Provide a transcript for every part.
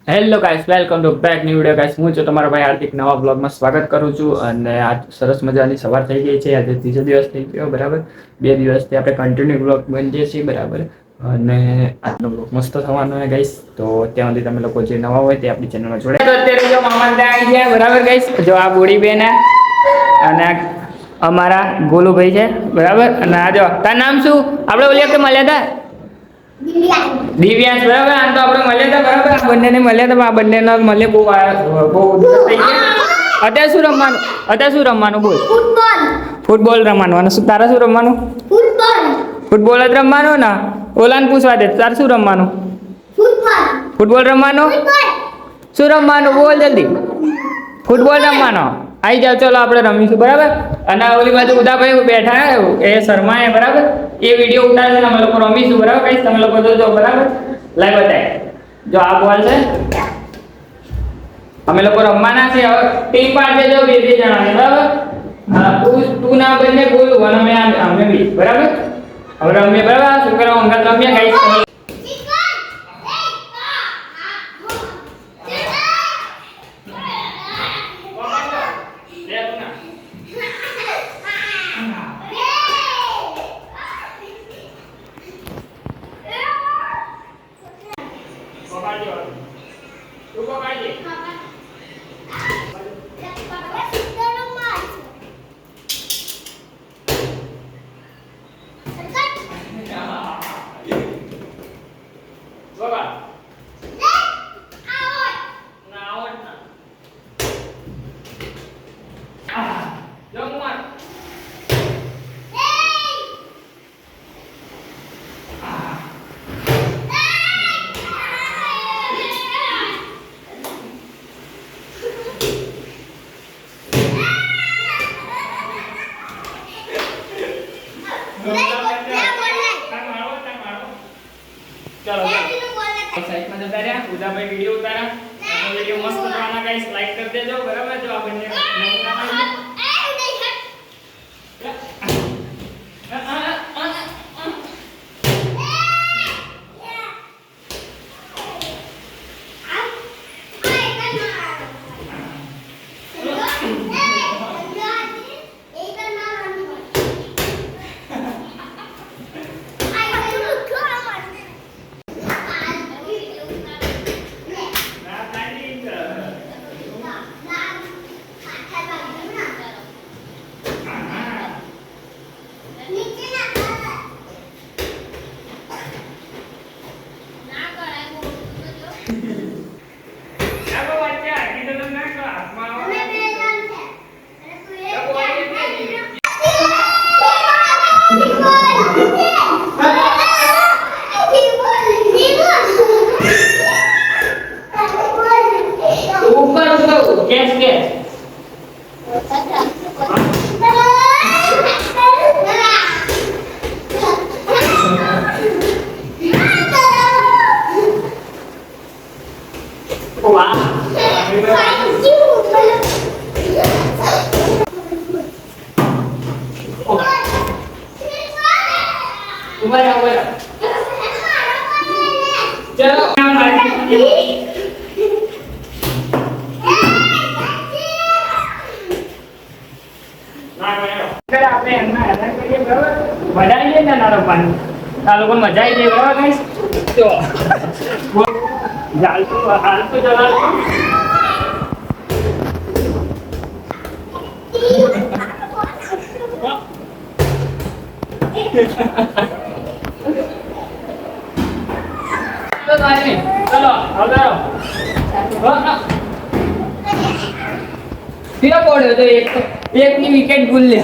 Hello guys, welcome to back new video guys. હું છું તમારો ભાઈ હાર્દિક, નવા બ્લોગમાં સ્વાગત કરું છું. અને આજ સરસ મજાની સવાર થઈ ગઈ છે. આજે ત્રીજો દિવસ થઈ ગયો બરાબર. 2 દિવસથી આપણે કન્ટિન્યુ બ્લોગ બનીએ છીએ બરાબર. અને આજનો બ્લોગ મસ્ત થવાનો છે ગાઈસ. તો ત્યાં સુધી તમે લોકો જે નવા હોય તે આપણી ચેનલમાં જોડાઈ. તો અત્યારે જો મામા ત્યાં આવી ગયા બરાબર ગાઈસ. જો આ બોડી બેન અને અમારા ગોલુભાઈ છે બરાબર. અને આ જો તાર નામ શું? આપણે ઓલી વખતે મળ્યા હતા દિવ્યાંશ બરાબર. આમ તો આપણે મળ્યા હતા બરાબર. આ બંનેને મળ્યા હતા. આ બંનેનો મળે બહુ દિવસ થઈ ગયા. અત્યારે શું રમવાનું બોલ? ફૂટબોલ રમવાનું. અને શું તારે શું રમવાનું? ફૂટબોલ જ રમવાનું ને. ઓલાને પૂછવા દે તારે શું રમવાનું? ફૂટબોલ રમવાનું. શું રમવાનું બોલ જલ્દી? ફૂટબોલ રમવાનો. આવી જાવ, ચલો આપણે રમીશું બરાબર. અને ઓલી બાજુ ઉદાભાઈ બેઠા એ શર્મા બરાબર. એ વિડીયો ઉતારે છે, અમે લોકો રમીશું બરાબર. કઈ તમે લોકો જોજો બરાબર. લાઈવ બતાય. જો આ બોલ છે, અમે લોકો રમવાના છે. હવે ટીમ પાડે જો બે જણા બરાબર. તું ના બંને બોલું અને અમે બી બરાબર. હવે રમીએ બરાબર. શું કરો અંગત રમીએ ગાઈસ. સાઈડમાં જતા રહ્યા. ઉદાભાઈ વિડીયો ઉતારા. વિડીયો મસ્ત થવાના ગાઈસ. લાઈક કરી દેજો બરાબર. જો આપણને આ લોકો મજા આવી જાય બરાબર ગાઈસ. જો હાલ તો ચલાવ ચલો આવડો ફિરો પડ્યો તો એકની વિકેટ ભૂલ લે.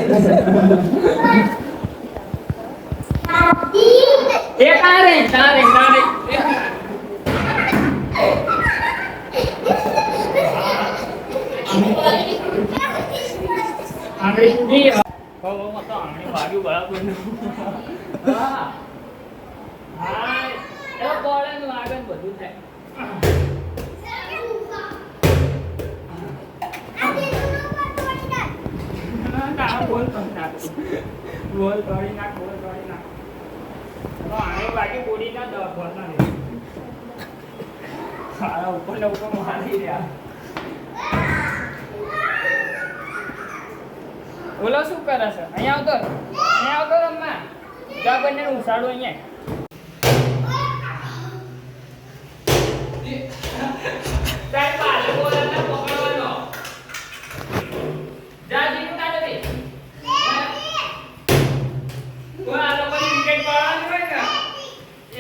એક આ રે તારે આંગળી સુધી હો મત આંગળી વાગ્યું બરાબર. હા હા એ બોલનું આગળ બધું થાય. બોલ તોડી નાખ. આંગળી વાગી બોડી ના દવા બોલ ના હા ઉપર ને ઉપર મારી રહ્યા. બોલો શું કરે છે? અહીંયા આવતો રમવા. જા બંને ઉસાડો અહીંયા. તારે પાછો બોલ એટલે પકડવાનો. જા જીનું તારે દે. કોઈ આ લોકોની વિકેટ પાડવાની હોય ને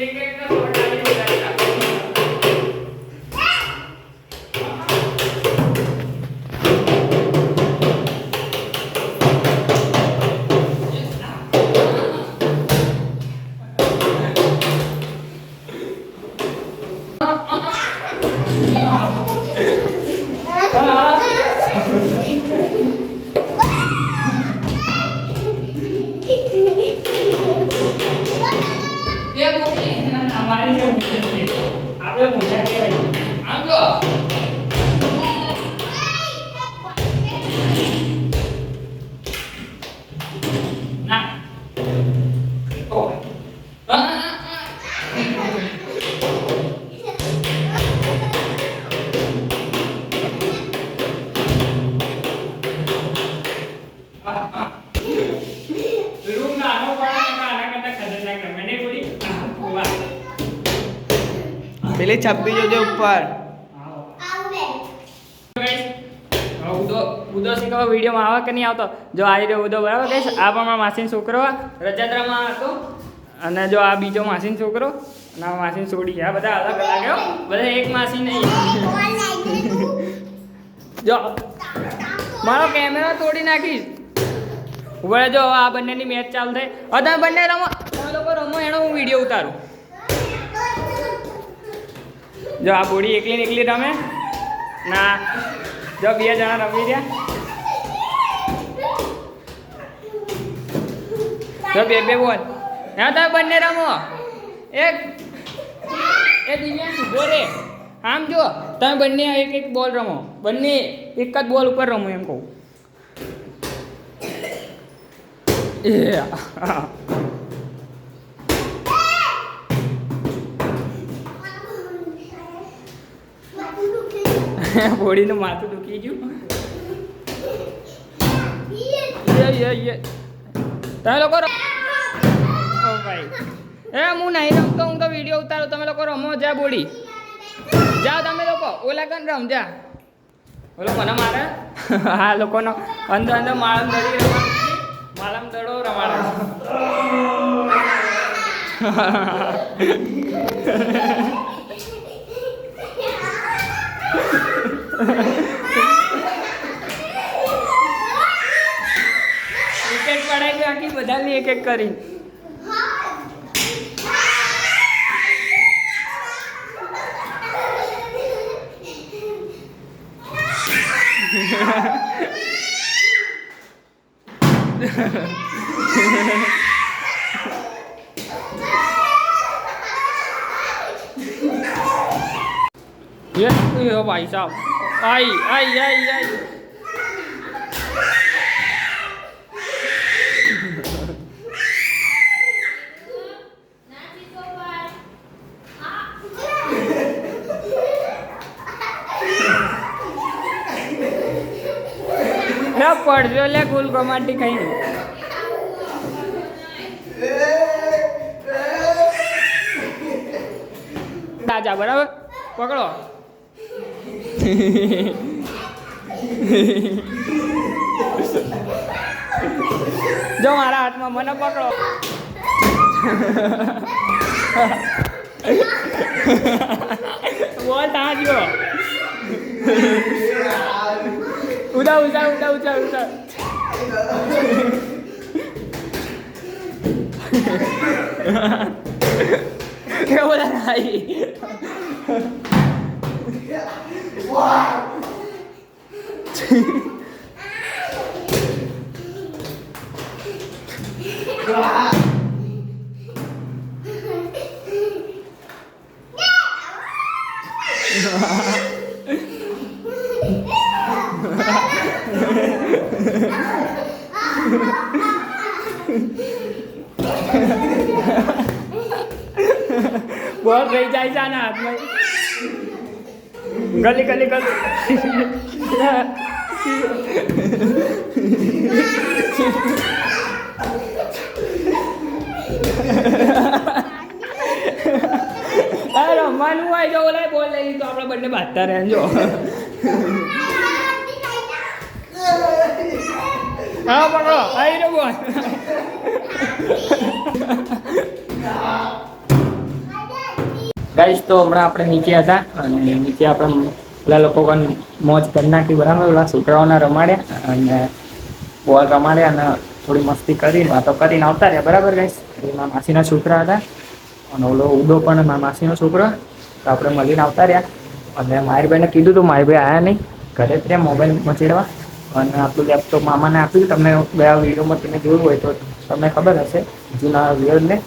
એક ને પકડાવી દેતા. પેલી છપ્પી જોજો ઉપર. ઉદો શીખવા વિડીયોમાં આવે કે નહીં આવતો? જો આવી રહ્યો ઉદો, બરાબર કહીશ. આ પણ મારા માસીનો છોકરો રજાદ્રામાં હતો અને જો આ બીજો માસીનો છોકરો અને આ માસીને છોડી ગયા. બધા અલગ અલગ હો, બધા એક માસી નહીં. જો મારો કેમેરા તોડી નાખીશ. ઉભા જો આ બંનેની મેચ ચાલુ થઈ. હવે તમે બંને રમો, તમે લોકો રમો એનો હું વિડીયો ઉતારું. જો આ બોડી એકલી ને એકલી રમે ના. જો બે જણા રમી રહ્યા. જો બે બોલ. હા તમે બંને રમો. એક દિવ્યાંશ ઉભો રે. આમ જો તમે બંને એક બોલ રમો. બંને એક જ બોલ ઉપર રમો એમ કહું. બોડીનું માથું દુખી ગયું. તમે લોકો ભાઈ હું નહીં રમતો, હું તો વિડીયો ઉતારું. તમે લોકો રમો. જા બોડી જાઓ તમે લોકો. ઓલા કન રમ જા. ઓલો કોને મારે? હા લોકોનો અંદર અંદર માળમ દડી રમાડે. માલમ દડો રમાડે. વિકેટ પડાઈ ગઈ આખી બધાની એક એક કરી. ये भाई साहब आई आई आई आई. પડજો લે ગુલ ગમાટી કઈ. રાજા બરાબર પકડો. જો મારા હાથમાં મને પકડો. બોલ ત્યાં જો. ઉડા ઉડા ઉડા ઉડા ઉડા. કેવો લાગી? બોલ રહી જાય છે આના હાથમાં. ગલી ગલી ગલી રમવાનું હોય જો ઓલા બોલ લઈ તો આપણે બંને બાંધતા રહે જો હા પકડો આવી રહ્યો બોલ ગાઈસ તો હમણાં આપણે નીચે હતા અને નીચે આપણે પેલા લોકો પણ મોજ કરી નાખી બરાબર પેલા છોકરાઓને રમાડ્યા અને બોલ રમાડ્યા અને થોડી મસ્તી કરીને વાતો કરીને આવતા રહ્યા બરાબર ગાઈસ એમાં માસીના છોકરા હતા અને ઓલો ઉડો પણ મારા માસીનો છોકરો તો આપણે મળીને આવતા રહ્યા અને મારી ભાઈને કીધું હતું મારી ભાઈ આવ્યા નહીં ઘરે જ રહ્યા મોબાઈલ મચેડવા અને આપણું લેપટોપ મામાને આપ્યું તમને ગયા વિડીયોમાં તમે જોયું હોય તો તમને ખબર હશે જૂના વિડીયોને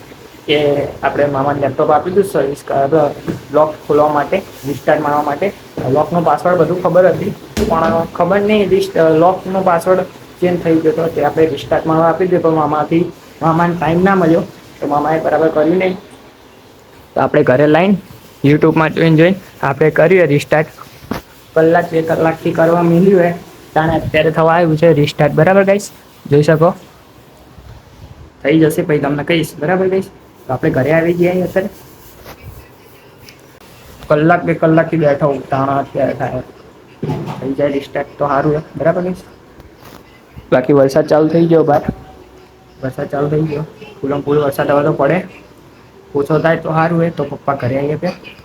કે આપણે મામાને લેપટોપ આપી દીધું સર્વિસ લોક ખોલવા માટે રિસ્ટાર્ટ મારવા માટે લોકનો પાસવર્ડ બધું ખબર હતી પણ ખબર નહીં લોકનો પાસવર્ડ ચેન્જ થઈ ગયો હતો તે આપણે રિસ્ટાર્ટ મારવા આપી દીધું પણ મામાને ટાઈમ ના મળ્યો તો મામાએ બરાબર કર્યું નહીં તો આપણે ઘરે લાઈને યુટ્યુબમાં જોઈને આપણે કરીએ રિસ્ટાર્ટ કલાક 2 કલાકથી કરવા મળ્યું હોય તાણે અત્યારે થવા આવ્યું છે રિસ્ટાર્ટ બરાબર ગાઈસ જોઈ શકો થઈ જશે પછી તમને કહીશ બરાબર ગાઈસ તો આપણે ઘરે આવી ગયા અત્યારે કલાક 2 કલાકથી બેઠો તાણા અત્યારે થાય થઈ જાય રિસ્ટાર્ટ તો સારું છે બરાબર ગાઈસ બાકી વરસાદ ચાલુ થઈ ગયો બહાર વરસાદ ચાલુ થઈ ગયો ફૂલ વરસાદ હવે તો પડે ઓછો થાય તો સારું હોય તો પપ્પા ઘરે આવીએ ત્યાં